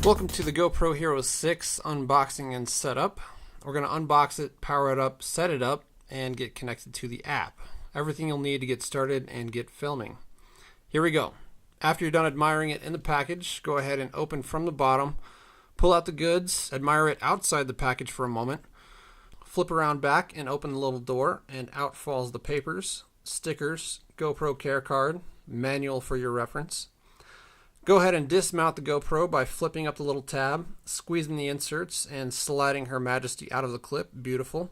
Welcome to the GoPro Hero 6 unboxing and setup. We're going to unbox it, power it up, set it up, and get connected to the app. Everything you'll need to get started and get filming. Here we go. After you're done admiring it in the package, go ahead and open from the bottom, pull out the goods, admire it outside the package for a moment, flip around back and open the little door, and out falls the papers, stickers, GoPro care card, manual for your reference. Go ahead and dismount the GoPro by flipping up the little tab, squeezing the inserts, and sliding Her Majesty out of the clip. Beautiful.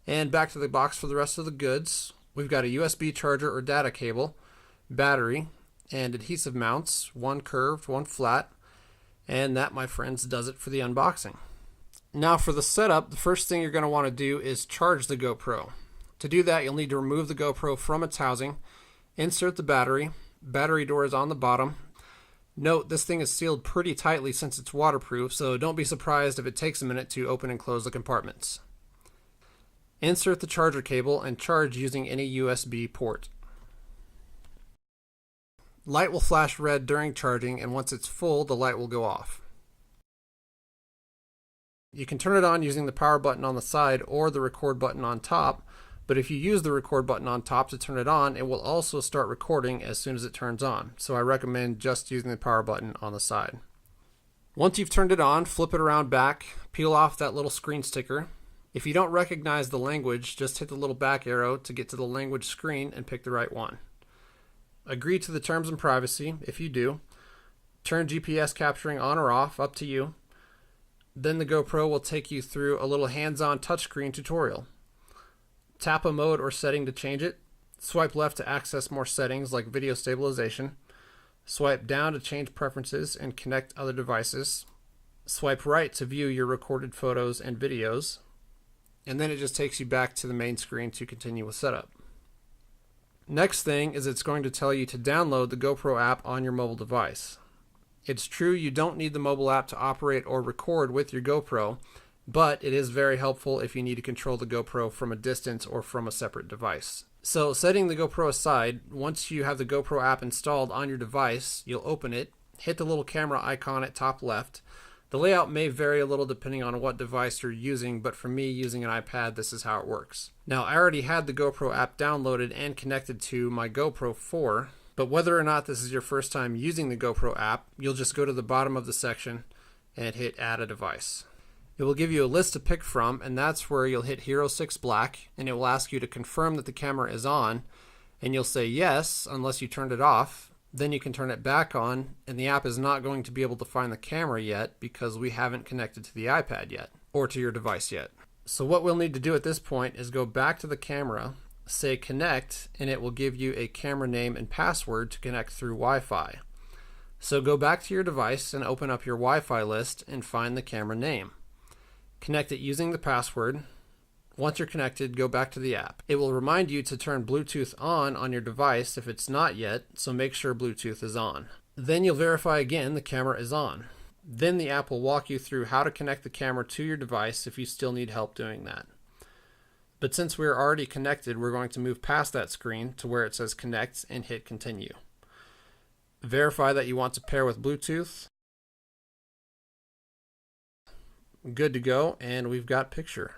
And back to the box for the rest of the goods. We've got a USB charger or data cable, battery, and adhesive mounts, one curved, one flat. And that, my friends, does it for the unboxing. Now for the setup, the first thing you're going to want to do is charge the GoPro. To do that, you'll need to remove the GoPro from its housing, insert the battery. Battery door is on the bottom. Note, this thing is sealed pretty tightly since it's waterproof, so don't be surprised if it takes a minute to open and close the compartments. Insert the charger cable and charge using any USB port. Light will flash red during charging, and once it's full, the light will go off. You can turn it on using the power button on the side or the record button on top, but if you use the record button on top to turn it on, it will also start recording as soon as it turns on. So I recommend just using the power button on the side. Once you've turned it on, flip it around back, peel off that little screen sticker. If you don't recognize the language, just hit the little back arrow to get to the language screen and pick the right one. Agree to the terms and privacy if you do. Turn GPS capturing on or off, up to you. Then the GoPro will take you through a little hands-on touchscreen tutorial. Tap a mode or setting to change it. Swipe left to access more settings like video stabilization. Swipe down to change preferences and connect other devices. Swipe right to view your recorded photos and videos. And then it just takes you back to the main screen to continue with setup. Next thing is it's going to tell you to download the GoPro app on your mobile device. It's true you don't need the mobile app to operate or record with your GoPro, but it is very helpful if you need to control the GoPro from a distance or from a separate device. So setting the GoPro aside, once you have the GoPro app installed on your device, you'll open it, hit the little camera icon at top left. The layout may vary a little depending on what device you're using, but for me, using an iPad, this is how it works. Now, I already had the GoPro app downloaded and connected to my GoPro 4, but whether or not this is your first time using the GoPro app, you'll just go to the bottom of the section and hit Add a Device. It will give you a list to pick from, and that's where you'll hit Hero 6 Black, and it will ask you to confirm that the camera is on, and you'll say yes unless you turned it off. Then you can turn it back on, and the app is not going to be able to find the camera yet because we haven't connected to the iPad yet, or to your device yet. So what we'll need to do at this point is go back to the camera, say connect, and it will give you a camera name and password to connect through Wi-Fi. So go back to your device and open up your Wi-Fi list and find the camera name. Connect it using the password. Once you're connected, go back to the app. It will remind you to turn Bluetooth on your device if it's not yet, so make sure Bluetooth is on. Then you'll verify again the camera is on. Then the app will walk you through how to connect the camera to your device if you still need help doing that. But since we're already connected, we're going to move past that screen to where it says connect and hit continue. Verify that you want to pair with Bluetooth. Good to go, and we've got picture.